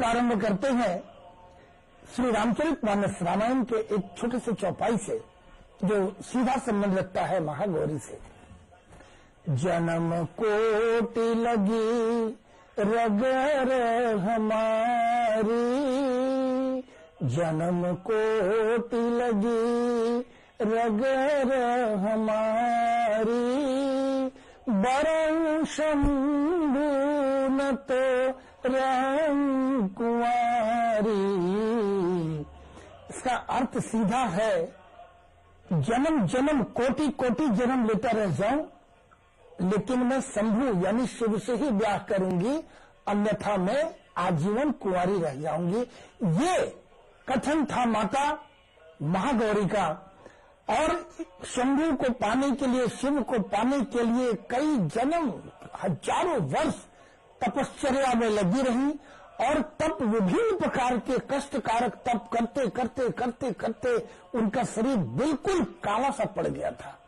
प्रारंभ करते हैं श्री रामचरितमानस रामायण के एक छोटे से चौपाई से जो सीधा संबंध रखता है महागौरी से। जन्म कोटि लगी रगर हमारी, जन्म कोटि लगी रगर हमारी, बरं शंभु न तो राम कुंवारी। इसका अर्थ सीधा है, जन्म जन्म कोटि कोटि जन्म लेता रह जाऊं, लेकिन मैं शंभु यानी शिव से ही ब्याह करूंगी, अन्यथा मैं आजीवन कुंवारी रह जाऊंगी। ये कथन था माता महागौरी का। और शंभु को पाने के लिए, शिव को पाने के लिए कई जन्म, हजारों वर्ष तपश्चर्या में लगी रही और तप, विभिन्न प्रकार के कष्टकारक तप करते करते करते करते उनका शरीर बिल्कुल काला सा पड़ गया था,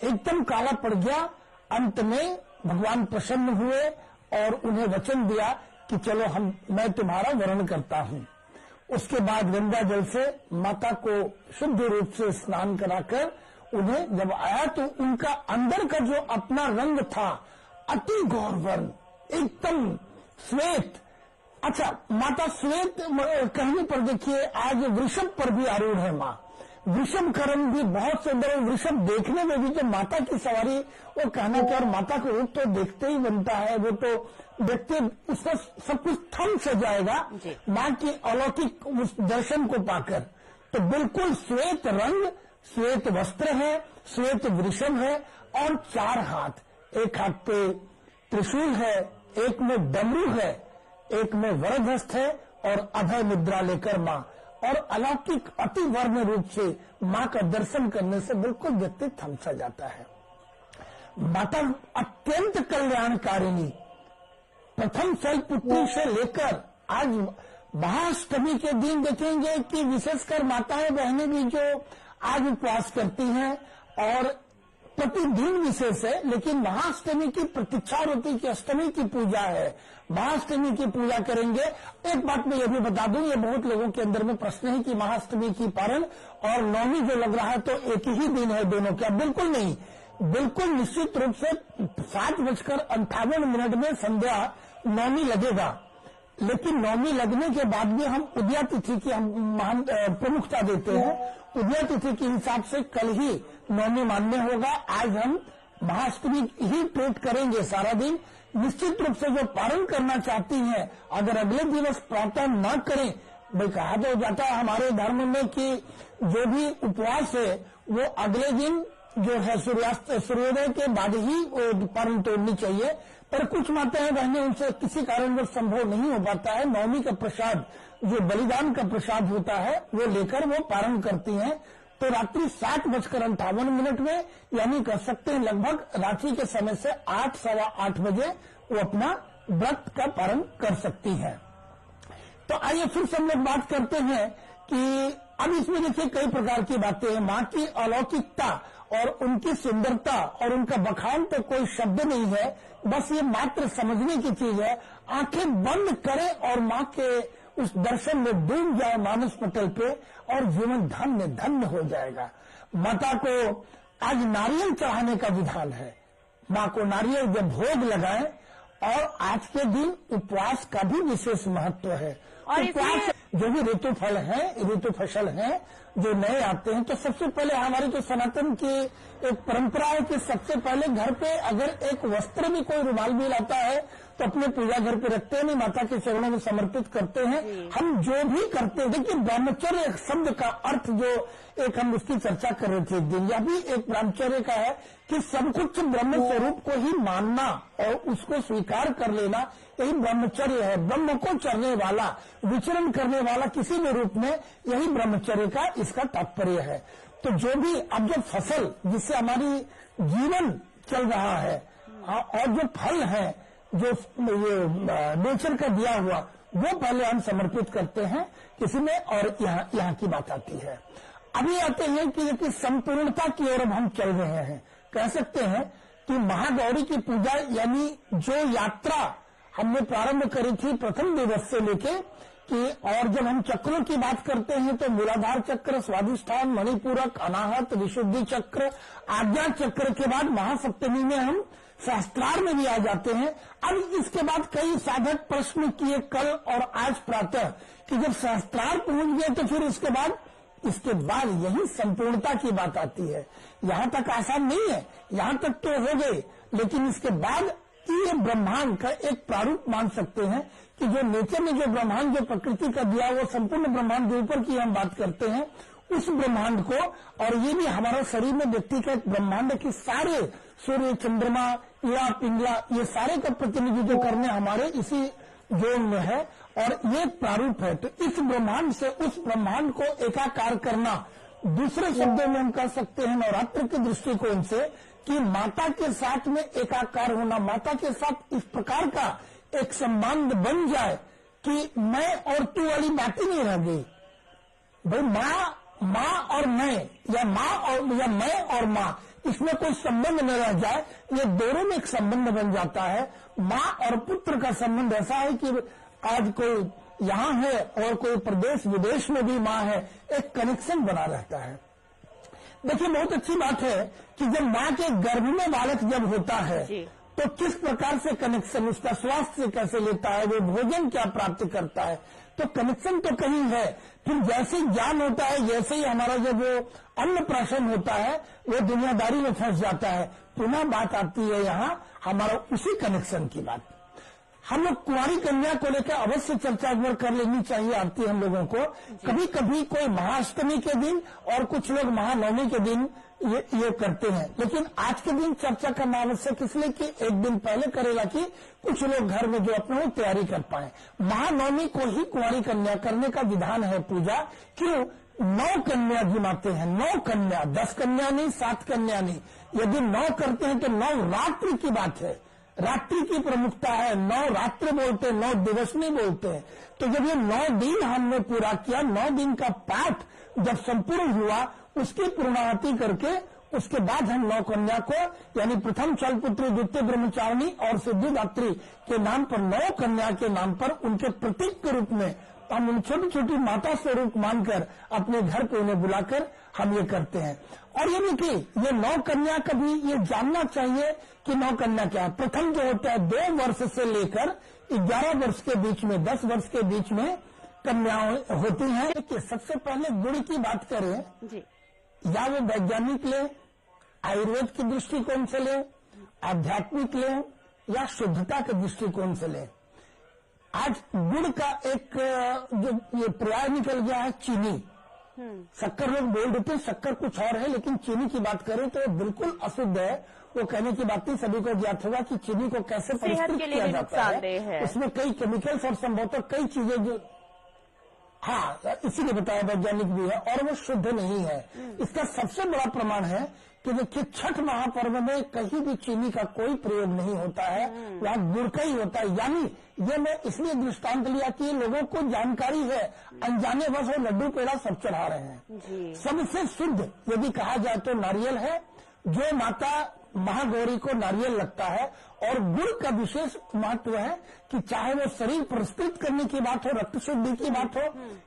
एकदम काला पड़ गया। अंत में भगवान प्रसन्न हुए और उन्हें वचन दिया कि चलो मैं तुम्हारा वरण करता हूं। उसके बाद गंगा जल से माता को शुद्ध रूप से स्नान कराकर उन्हें जब आया तो उनका अंदर का जो अपना रंग था अति गौरवर्ण, एकदम श्वेत। अच्छा, माता श्वेत कहने पर देखिए आज वृषभ पर भी आरूढ़ है माँ। वृषभ का रंग भी बहुत सुंदर है। वृषभ देखने में भी जो माता की सवारी, वो कहना क्या, और माता को रूप तो देखते ही बनता है, वो तो देखते उसका सब कुछ थम से जाएगा माँ की अलौकिक उस दर्शन को पाकर। तो बिल्कुल श्वेत रंग, श्वेत वस्त्र है, श्वेत वृषभ है और 4 हाथ, एक हाथ पे त्रिशूल है, एक में डमरू है, एक में वरदहस्त है और अभय मुद्रा लेकर माँ, और अलौकिक अति वर्ण रूप से माँ का दर्शन करने से बिल्कुल व्यक्ति थम सा जाता है। माता अत्यंत कल्याणकारिणी, प्रथम शैलपुत्री से लेकर आज महाअष्टमी के दिन देखेंगे कि विशेषकर माताएं बहनें भी जो आज उपवास करती हैं और प्रतिदिन विशेष है, लेकिन महाअष्टमी की प्रतीक्षा होती कि अष्टमी की पूजा है, महाअष्टमी की पूजा करेंगे। एक बात मैं ये भी बता दूं, ये बहुत लोगों के अंदर में प्रश्न है कि महाअष्टमी की पारण और नवमी जो लग रहा है तो एक ही दिन है दोनों, क्या? बिल्कुल नहीं, बिल्कुल निश्चित रूप से 7:58 में संध्या नवमी लगेगा, लेकिन नवमी लगने के बाद भी हम उदया तिथि की हम प्रमुखता देते हैं। उदया तिथि के हिसाब से कल ही नवमी मान्य होगा। आज हम महाअष्टमी ही ट्रीट करेंगे सारा दिन। निश्चित रूप से जो पारण करना चाहती हैं, अगर अगले दिवस प्रातः न करें, भाई कहा तो जाता है हमारे धर्म में कि जो भी उपवास है वो अगले दिन जो है सूर्योदय के बाद ही पारण तोड़नी चाहिए, पर कुछ माताएं बहनें उनसे किसी कारणवश संभव नहीं हो पाता है। नवमी का प्रसाद जो बलिदान का प्रसाद होता है वो लेकर वो पारण करती हैं। तो रात्रि 7:58 में, यानी कह सकते हैं लगभग रांची के समय से 8, सवा 8 बजे वो अपना व्रत का पारण कर सकती हैं। तो आइए फिर से हम लोग बात करते हैं कि अब इसमें देखिए कई प्रकार की बातें हैं। माँ की अलौकिकता और उनकी सुंदरता और उनका बखान तो कोई शब्द नहीं है, बस ये मात्र समझने की चीज है। आंखें बंद करें और माँ के उस दर्शन में डूब जाए मानस पटल पे और जीवन धन्य धन्य हो जाएगा। माता को आज नारियल चढ़ाने का विधान है। माँ को नारियल जब भोग लगाएं, और आज के दिन उपवास का भी विशेष महत्व है। और उपवास जो भी ऋतु फल है, ऋतु फसल है जो नए आते हैं, तो सबसे पहले हमारी जो सनातन की एक परंपरा है कि सबसे पहले घर पे अगर एक वस्त्र भी, कोई रुमाल भी लाता है तो अपने पूजा घर पे रखते हैं, नहीं माता के चरणों में समर्पित करते हैं। हम जो भी करते हैं, देखिए ब्रह्मचर्य शब्द का अर्थ जो एक हम उसकी चर्चा कर रहे थे एक दिन, यह भी एक ब्रह्मचर्य का है कि सब कुछ ब्रह्म स्वरूप को ही मानना और उसको स्वीकार कर लेना, यही ब्रह्मचर्य है। ब्रह्म को चरने वाला, विचरण करने वाला किसी भी रूप में, यही ब्रह्मचर्य का इसका तात्पर्य है। तो जो भी अब जो फसल जिससे हमारी जीवन चल रहा है और जो फल है जो ये नेचर का दिया हुआ, वो पहले हम समर्पित करते हैं किसी में, और यहाँ की बात आती है। अभी आते हैं कि संपूर्णता की ओर हम चल रहे हैं। कह सकते हैं कि महागौरी की पूजा यानी जो यात्रा हमने प्रारंभ करी थी प्रथम दिवस से लेके कि, और जब हम चक्रों की बात करते हैं तो मूलाधार चक्र, स्वाधिष्ठान, मणिपूरक, अनाहत, विशुद्धि चक्र, आज्ञा चक्र के बाद महासप्तमी में हम सहस्त्रार में भी आ जाते हैं। अब इसके बाद कई साधक प्रश्न किए कल और आज प्रातः कि जब सहस्त्रार पहुंच गए तो फिर इसके बाद यही संपूर्णता की बात आती है। यहाँ तक आसान नहीं है, यहाँ तक तो हो गए, लेकिन इसके बाद ये ब्रह्मांड का एक प्रारूप मान सकते हैं कि जो नीचे में जो ब्रह्मांड जो प्रकृति का दिया वो संपूर्ण ब्रह्मांड के ऊपर की हम बात करते हैं उस ब्रह्मांड को, और ये भी हमारा शरीर में व्यक्ति का एक ब्रह्मांड की सारे सूर्य, चंद्रमा, ईड़ा, पिंगला ये सारे का प्रतिनिधित्व करने हमारे इसी जोन में है और ये प्रारूप है। तो इस ब्रह्मांड से उस ब्रह्मांड को एकाकार करना, दूसरे शब्दों में हम कह सकते हैं नवरात्र के दृष्टिकोण से कि माता के साथ में एकाकार होना, माता के साथ इस प्रकार का एक संबंध बन जाए कि मैं और तू वाली बात ही नहीं रह गई। भाई माँ और मैं या मैं और माँ, इसमें कोई संबंध न रह जाए, ये दोनों में एक संबंध बन जाता है। माँ और पुत्र का संबंध ऐसा है कि आज कोई यहाँ है और कोई प्रदेश विदेश में भी माँ है, एक कनेक्शन बना रहता है। देखिए बहुत अच्छी बात है कि जब माँ के गर्भ में बालक जब होता है तो किस प्रकार से कनेक्शन उसका स्वास्थ्य से कैसे लेता है, वो भोजन क्या प्राप्त करता है, तो कनेक्शन तो कहीं है। फिर जैसे ज्ञान होता है, जैसे ही हमारा जब वो अन्न प्राशन होता है वो दुनियादारी में फंस जाता है। पुनः बात आती है यहाँ हमारा उसी कनेक्शन की बात। हम लोग कुंवारी कन्या को लेकर अवश्य चर्चा एक बार कर लेनी चाहिए आती है हम लोगों को। कभी कभी कोई महाअष्टमी के दिन और कुछ लोग महानवमी के दिन ये करते हैं, लेकिन आज के दिन चर्चा करना आवश्यक इसलिए कि एक दिन पहले करेगा कि कुछ लोग घर में जो अपने तैयारी कर पाए। महानवमी को ही कुंवारी कन्या करने का विधान है पूजा। क्यों? 9 कन्या गिनाते हैं, 9 कन्या, 10 कन्या नहीं, 7 कन्या नहीं। यदि 9 करते हैं तो 9 रात्रि की बात है, रात्रि की प्रमुखता है। 9 रात्र बोलते हैं, 9 दिवस नहीं बोलते हैं। तो जब ये 9 दिन हमने पूरा किया, 9 दिन का पाठ जब संपूर्ण हुआ, उसकी पूर्णाहुति करके उसके बाद हम 9 कन्या को यानी प्रथम चलपुत्री, द्वितीय ब्रह्मचारिणी और सिद्धिदात्री के नाम पर 9 कन्या के नाम पर उनके प्रतीक के रूप में हम उन छोटी छोटी माता स्वरूप मानकर अपने घर पे उन्हें बुलाकर हम ये करते हैं। और ये नहीं कि ये 9 कन्या का भी ये जानना चाहिए कि 9 कन्या क्या है। प्रथम जो होता है 2 वर्ष से लेकर 11 वर्ष के बीच में, 10 वर्ष के बीच में कन्याएं होती हैं। कि सबसे पहले गुण की बात करें जी, या वो वैज्ञानिक ले, आयुर्वेद की दृष्टिकोण से ले, आध्यात्मिक ले या शुद्धता के दृष्टिकोण से ले। आज गुड़ का एक जो ये पर्याय निकल गया है चीनी। शक्कर लोग बोल देते हैं शक्कर कुछ और है, लेकिन चीनी की बात करें तो बिल्कुल अशुद्ध है। वो कहने की बात नहीं, सभी को ज्ञात होगा कि चीनी को कैसे परिष्कृत किया जाता है। उसमें कई केमिकल्स और संभवतः कई चीजें जो इसीलिए बताया वैज्ञानिक भी है और वो शुद्ध नहीं है। इसका सबसे बड़ा प्रमाण है कि देखिए छठ महापर्व में कहीं भी चीनी का कोई प्रयोग नहीं होता है, वहाँ गुड़ का ही होता है। यानी ये मैं इसलिए दृष्टांत लिया कि लोगों को जानकारी है, अनजाने बस वो लड्डू पेड़ा सब चढ़ा रहे हैं। सबसे शुद्ध यदि कहा जाए तो नारियल है, जो माता महागौरी को नारियल लगता है। और गुड़ का विशेष महत्व है कि चाहे वो शरीर परिष्कृत करने की बात हो, रक्त शुद्धि की बात हो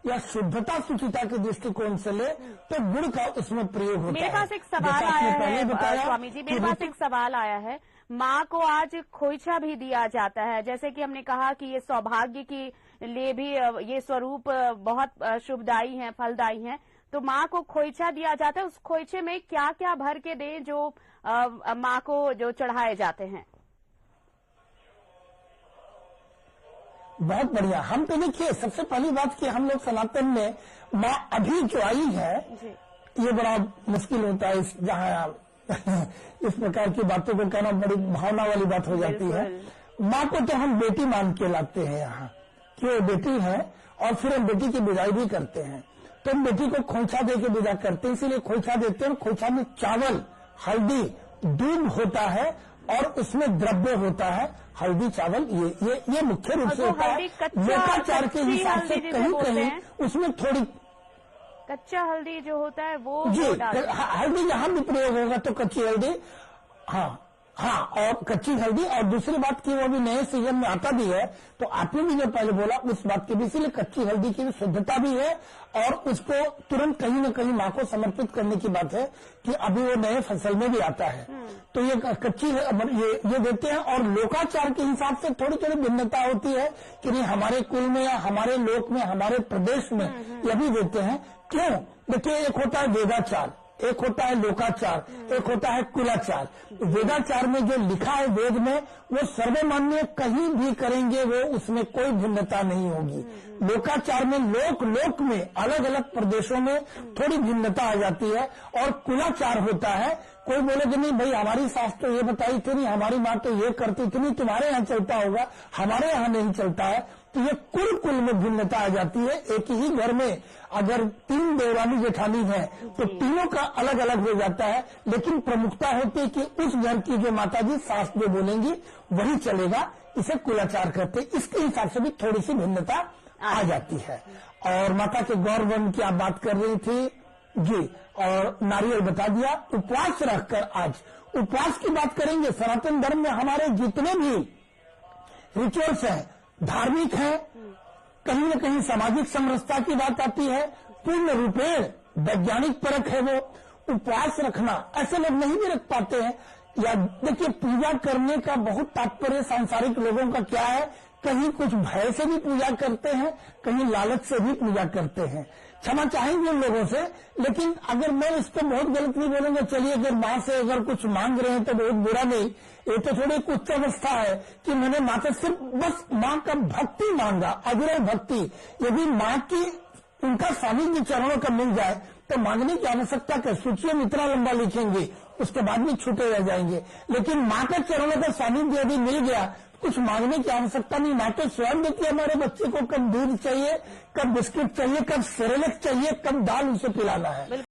या शुद्धता शुचिता के दृष्टिकोण से ले तो गुड़ का उसमें प्रयोग होता है। मेरे पास एक सवाल आया है स्वामी जी, मेरे पास एक सवाल आया है। माँ को आज खोइछा भी दिया जाता है, जैसे कि हमने कहा कि ये सौभाग्य के लिए भी ये स्वरूप बहुत शुभदायी है, फलदायी है। तो माँ को खोइछा दिया जाता है, उस खोइछे में क्या क्या भर के दें जो माँ को जो चढ़ाए जाते हैं? बहुत बढ़िया। हम तो देखिए सबसे पहली बात कि हम लोग सनातन में माँ अभी जो आई है ये बड़ा मुश्किल होता है जहाँ इस प्रकार की बातों को कहना बड़ी भावना वाली बात हो जाती है। माँ को तो हम बेटी मान के लाते हैं यहाँ कि वो बेटी है और फिर हम बेटी की विदाई भी करते हैं। तो हम बेटी को खोइछा दे के विदा करते हैं, इसीलिए खोइछा देते हैं। खोइछा में चावल, हल्दी, दूध होता है और उसमें द्रव्य होता है, हल्दी, चावल, ये मुख्य रूप से होता है। लेखाचार के हिसाब से कहीं कहीं उसमें थोड़ी कच्चा हल्दी जो होता है वो जी हल्दी जहाँ भी प्रयोग होगा तो कच्ची हल्दी, हाँ हाँ, और कच्ची हल्दी, और दूसरी बात की वो भी नए सीजन में आता भी है, तो आपने भी जो पहले बोला उस बात की भी, इसीलिए कच्ची हल्दी की भी शुद्धता भी है, और उसको तुरंत कहीं न कहीं माँ को समर्पित करने की बात है कि अभी वो नए फसल में भी आता है। तो ये कच्ची ये देते हैं, और लोकाचार के हिसाब से थोड़ी थोड़ी भिन्नता होती है कि नहीं हमारे कुल में या हमारे लोक में, हमारे प्रदेश में ये भी देते हैं। क्यों? देखिए, एक होता है वेदाचार, एक होता है लोकाचार, एक होता है कुलाचार। वेदाचार में जो लिखा है वेद में वो सर्वमान्य, कहीं भी करेंगे वो उसमें कोई भिन्नता नहीं होगी। लोकाचार में लोक में अलग अलग प्रदेशों में थोड़ी भिन्नता आ जाती है, और कुलाचार होता है कोई बोले कि नहीं भाई हमारी सास तो ये बताई थी, नहीं हमारी माँ तो ये करती थी, नहीं तुम्हारे यहाँ चलता होगा, हमारे यहाँ नहीं चलता है। तो ये कुल में भिन्नता आ जाती है। एक ही घर में अगर 3 देवरानी जेठानी है तो तीनों का अलग अलग हो जाता है, लेकिन प्रमुखता होती है कि उस घर की जो माताजी सास जो बोलेंगी वही चलेगा। इसे कुलाचार करते, इसके हिसाब से भी थोड़ी सी भिन्नता आ जाती है। और माता के गौरवन की आप बात कर रही थी जी, और नारियल बता दिया। उपवास रखकर आज उपवास की बात करेंगे। सनातन धर्म में हमारे जितने भी रिचुअल्स हैं धार्मिक है, कहीं न कहीं सामाजिक समरसता की बात आती है, पूर्ण रूपेण वैज्ञानिक परख है वो। उपवास रखना ऐसे लोग नहीं भी रख पाते हैं। या देखिए, पूजा करने का बहुत तात्पर्य सांसारिक लोगों का क्या है, कहीं कुछ भय से भी पूजा करते हैं, कहीं लालच से भी पूजा करते हैं। क्षमा चाहेंगे उन लोगों से, लेकिन अगर मैं इसको बहुत गलत नहीं बोलूंगा। चलिए, अगर माँ से अगर कुछ मांग रहे हैं तो बहुत बुरा नहीं, ये तो थोड़ी एक उच्च अवस्था है कि मैंने माँ से सिर्फ बस माँ का भक्ति मांगा, अविरल भक्ति। यदि माँ की उनका सानिध्य चरणों का मिल जाए तो मांगने की आवश्यकता क्या, सूची हम इतना लंबा लिखेंगे उसके बाद भी छूटे रह जाएंगे। लेकिन माँ का चरणों का सानिध्य यदि मिल गया, कुछ मांगने की आवश्यकता नहीं। माँ तो स्वयं देती है हमारे बच्चे को, कब दूध चाहिए, कब बिस्किट चाहिए, कब सेरेलैक चाहिए, कब दाल उसे पिलाना है।